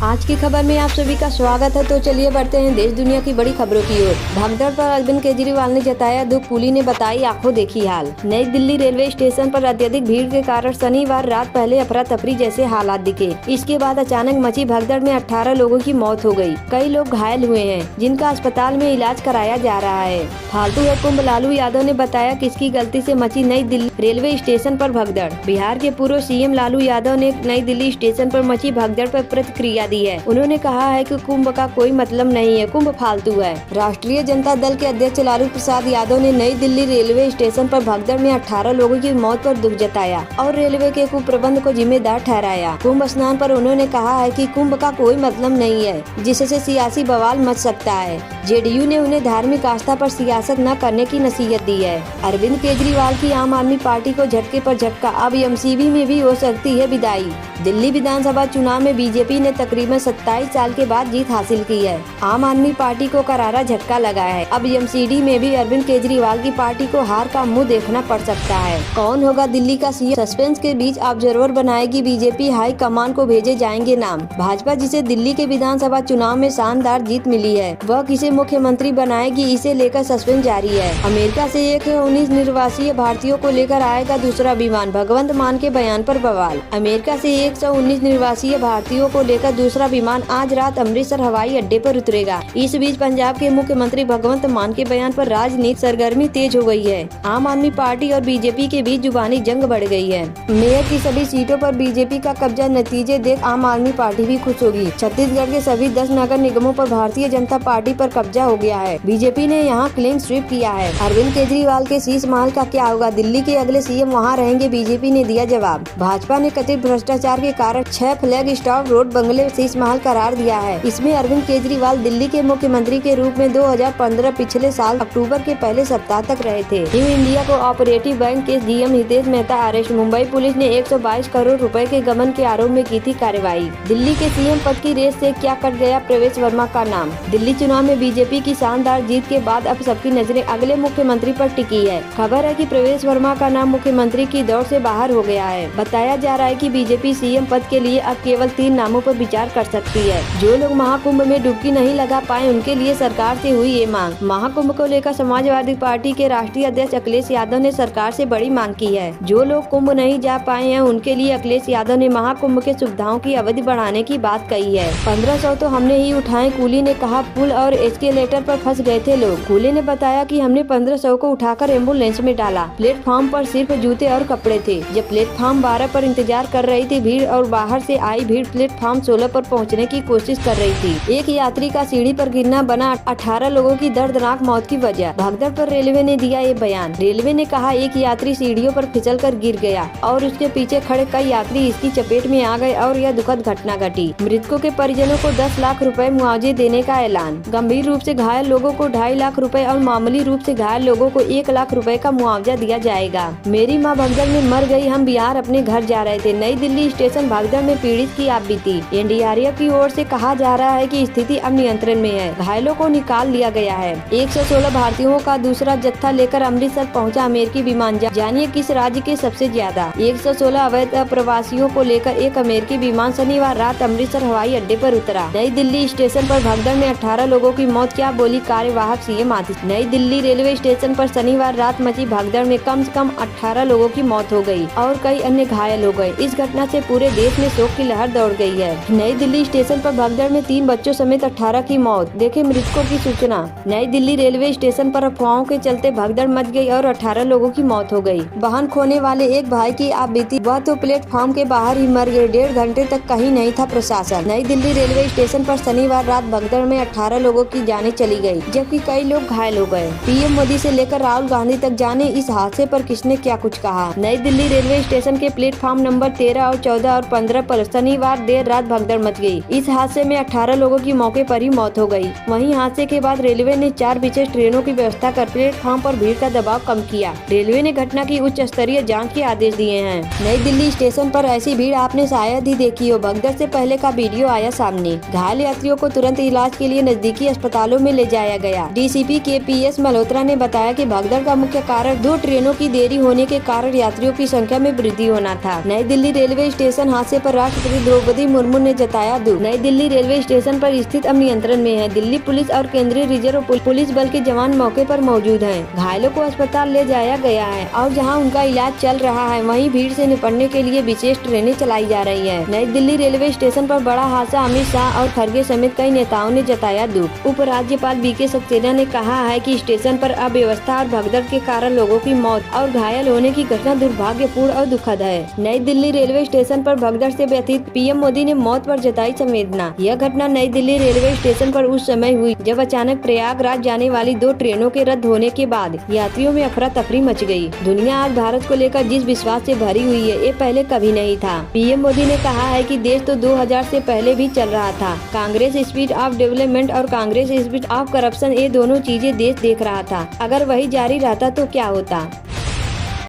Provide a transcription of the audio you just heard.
आज की खबर में आप सभी का स्वागत है। तो चलिए बढ़ते हैं देश दुनिया की बड़ी खबरों की ओर। भगदड़ पर अरविंद केजरीवाल ने जताया दुख, पुली ने बताई आंखों देखी हाल। नई दिल्ली रेलवे स्टेशन पर अत्यधिक भीड़ के कारण शनिवार रात पहले अफरा तफरी जैसे हालात दिखे। इसके बाद अचानक मची भगदड़ में 18 लोगों की मौत हो गई। कई लोग घायल हुए हैं, जिनका अस्पताल में इलाज कराया जा रहा है। फालतू है कुंभ, लालू यादव ने बताया किसकी गलती से मची नई दिल्ली रेलवे स्टेशन पर भगदड़। बिहार के पूर्व सीएम लालू यादव ने नई दिल्ली स्टेशन पर मची भगदड़ पर प्रतिक्रिया दी है। उन्होंने कहा है कि कुंभ का कोई मतलब नहीं है, कुंभ फालतू है। राष्ट्रीय जनता दल के अध्यक्ष लालू प्रसाद यादव ने नई दिल्ली रेलवे स्टेशन पर भगदड़ में 18 लोगों की मौत पर दुख जताया और रेलवे के कुप्रबंध को जिम्मेदार ठहराया। कुंभ स्नान पर उन्होंने कहा है कि कुंभ का कोई मतलब नहीं है, जिससे सियासी बवाल मच सकता है। जेडीयू ने उन्हें धार्मिक आस्था पर सियासत न करने की नसीहत दी है। अरविंद केजरीवाल की आम आदमी पार्टी को झटके पर झटका, अब एमसीबी में भी हो सकती है विदाई। दिल्ली विधानसभा चुनाव में बीजेपी ने तकरीबन 27 साल के बाद जीत हासिल की है। आम आदमी पार्टी को करारा झटका लगा है। अब एमसीडी में भी अरविंद केजरीवाल की पार्टी को हार का मुंह देखना पड़ सकता है। कौन होगा दिल्ली का सीएम? सस्पेंस के बीच ऑब्जर्वर बनाएगी बीजेपी, हाई कमान को भेजे जाएंगे नाम। भाजपा जिसे दिल्ली के विधानसभा चुनाव में शानदार जीत मिली है, वह किसे मुख्यमंत्री बनाएगी, इसे लेकर सस्पेंस जारी है। अमेरिका से 119 निर्वासीय भारतीयों को लेकर आएगा दूसरा विमान, भगवंत मान के बयान पर बवाल। अमेरिका से 119 निर्वासीय भारतीयों को लेकर दूसरा विमान आज रात अमृतसर हवाई अड्डे पर उतरेगा। इस बीच पंजाब के मुख्यमंत्री भगवंत मान के बयान पर राजनीतिक सरगर्मी तेज हो गई है। आम आदमी पार्टी और बीजेपी के बीच जुबानी जंग बढ़ गई है। मेयर की सभी सीटों पर बीजेपी का कब्जा, नतीजे देख आम आदमी पार्टी भी खुश होगी। छत्तीसगढ़ के सभी 10 नगर निगमों पर भारतीय जनता पार्टी पर कब्जा हो गया है। बीजेपी ने यहाँ क्लीन स्वीप किया है। अरविंद केजरीवाल के शीश महल का क्या होगा? दिल्ली के अगले सीएम वहाँ रहेंगे, बीजेपी ने दिया जवाब। भाजपा ने कथित भ्रष्टाचार के कारण 6 फ्लैग स्टॉप रोड बंगले शीश महल करार दिया है। इसमें अरविंद केजरीवाल दिल्ली के मुख्यमंत्री के रूप में 2015 पिछले साल अक्टूबर के पहले सप्ताह तक रहे थे। न्यू इंडिया कोऑपरेटिव बैंक के GM Hitesh Mehta arrest. Mumbai police ने 122 करोड़ रुपए के गबन के आरोप में की थी कार्रवाई। दिल्ली के सीएम पद की रेस से क्या कट गया प्रवेश वर्मा का नाम? दिल्ली चुनाव में बीजेपी की शानदार जीत के बाद अब सबकी नजरें अगले मुख्यमंत्री पर टिकी है। खबर है कि प्रवेश वर्मा का नाम मुख्यमंत्री की दौड़ से बाहर हो गया है। बताया जा रहा है कि बीजेपी सीएम पद के लिए अब केवल 3 नामों पर विचार कर सकती है। जो लोग महाकुंभ में डुबकी नहीं लगा पाए, उनके लिए सरकार से हुई ये मांग। महाकुंभ को लेकर समाजवादी पार्टी के राष्ट्रीय अध्यक्ष अखिलेश यादव ने सरकार से बड़ी मांग की है। जो लोग कुंभ नहीं जा पाए हैं, उनके लिए अखिलेश यादव ने महाकुंभ के सुविधाओं की अवधि बढ़ाने की बात कही है। 1500 तो हमने ही उठाए, कूली ने कहा। पुल और एस्केलेटर पर फंस गए थे लोग। कूली ने बताया कि हमने 1500 को उठाकर एम्बुलेंस में डाला। प्लेटफॉर्म पर सिर्फ जूते और कपड़े थे। जब प्लेटफॉर्म 12 पर इंतजार कर रही थी भीड़, और बाहर से आई भीड़ प्लेटफॉर्म 16 पर पहुंचने की कोशिश कर रही थी। एक यात्री का सीढ़ी पर गिरना बना 18 लोगों की दर्दनाक मौत की वजह। भगदड़ पर रेलवे ने दिया ये बयान। रेलवे ने कहा एक यात्री सीढ़ियों पर फिसलकर गिर गया और उसके पीछे खड़े कई यात्री इसकी चपेट में आ गए और यह दुखद घटना घटी। मृतकों के परिजनों को 10 लाख रुपए मुआवजे देने का ऐलान। गंभीर रूप से घायल लोगों को 2.5 लाख रुपए और मामूली रूप से घायल लोगों को 1 लाख रुपए का मुआवजा दिया जाएगा। मेरी माँ भगदड़ में मर गई, हम बिहार अपने घर जा रहे थे। नई दिल्ली स्टेशन भगदड़ में पीड़ित की आप बीती। एनडीआरएफ की ओर से कहा जा रहा है कि स्थिति अब नियंत्रण में है। घायलों को निकाल लिया गया है। 116 भारतीयों का दूसरा जत्था लेकर अमृतसर पहुंचा अमेरिकी विमान। जानिए किस राज्य के सबसे ज्यादा। 116 अवैध प्रवासियों को लेकर एक अमेरिकी विमान शनिवार रात अमृतसर हवाई अड्डे पर उतरा। नई दिल्ली स्टेशन पर भगदड़ में 18 लोगों की मौत, क्या बोली कार्यवाहक सीएम आतिश। नई दिल्ली रेलवे स्टेशन पर शनिवार रात मची भगदड़ में कम से कम 18 लोगों की मौत हो गई और कई अन्य घायल हो गए। इस घटना से पूरे देश में शोक की लहर दौड़ गई है। नई दिल्ली स्टेशन पर भगदड़ में 3 बच्चों समेत 18 की मौत। देखे मृतकों की सूचना। नई दिल्ली रेलवे स्टेशन पर अफवाहों के चलते भगदड़ मच गई और 18 लोगों की मौत हो गई। वाहन खोने वाले एक भाई की आप बीती, वह तो प्लेटफॉर्म के बाहर ही मर गए। 1.5 घंटे तक कहीं नहीं था प्रशासन। नई दिल्ली रेलवे स्टेशन पर शनिवार रात भगदड़ में 18 लोगों की जानें चली गई, जबकि कई लोग घायल हो गए। पीएम मोदी से लेकर राहुल गांधी तक जाने इस हादसे पर किसने क्या कुछ कहा। नई दिल्ली रेलवे स्टेशन के प्लेटफॉर्म नंबर 13 और 14 और 15 पर शनिवार देर रात भगदड़ मच गई। इस हादसे में 18 लोगों की मौके पर ही मौत हो गई। वहीं हादसे के बाद रेलवे ने 4 विशेष ट्रेनों की व्यवस्था कर प्लेटफॉर्म पर भीड़ का दबाव कम किया। रेलवे ने घटना की उच्च स्तरीय जाँच के आदेश दिए हैं। नई दिल्ली स्टेशन पर ऐसी भीड़ आपने शायद ही देखी हो। भगदड़ से पहले का वीडियो आया सामने। घायल यात्रियों को तुरंत इलाज के लिए नजदीकी अस्पतालों में ले जाया गया। डीसीपी KPS मल्होत्रा ने बताया कि भगदड़ का मुख्य कारण 2 ट्रेनों की देरी होने के कारण यात्रियों की संख्या में वृद्धि होना था। नई दिल्ली रेलवे स्टेशन हादसे पर राष्ट्रपति द्रौपदी मुर्मू ने जताया दुख। नई दिल्ली रेलवे स्टेशन पर स्थित अब नियंत्रण में है। दिल्ली पुलिस और केंद्रीय रिजर्व पुलिस बल के जवान मौके पर मौजूद हैं। घायलों को अस्पताल ले जाया गया है और जहां उनका इलाज चल रहा है वहीं भीड़ से निपटने के लिए विशेष ट्रेनें चलाई जा रही है। नई दिल्ली रेलवे स्टेशन पर बड़ा हादसा, अमित शाह और खड़गे समेत कई नेताओं ने जताया दुख। उपराज्यपाल वीके सक्सेना ने कहा है कि स्टेशन पर अव्यवस्था और भगदड़ के कारण लोगों की मौत और घायल होने की घटना दुर्भाग्यपूर्ण और दुखद है। नई दिल्ली रेलवे स्टेशन पर भगदड़ से व्यथित पीएम मोदी ने मौत पर जताई संवेदना। यह घटना नई दिल्ली रेलवे स्टेशन पर उस समय हुई जब अचानक प्रयागराज जाने वाली 2 ट्रेनों के रद्द होने के बाद यात्रियों में अफरा तफरी मच गई। दुनिया आज भारत को लेकर जिस विश्वास से भरी हुई है, ये पहले कभी नहीं था। पीएम मोदी ने कहा है कि देश तो 2000 से पहले भी चल रहा था। कांग्रेस स्पीड ऑफ डेवलपमेंट और कांग्रेस स्पीड ऑफ करप्शन, ये दोनों चीजें देश देख रहा था। अगर वही जारी रहता तो क्या होता।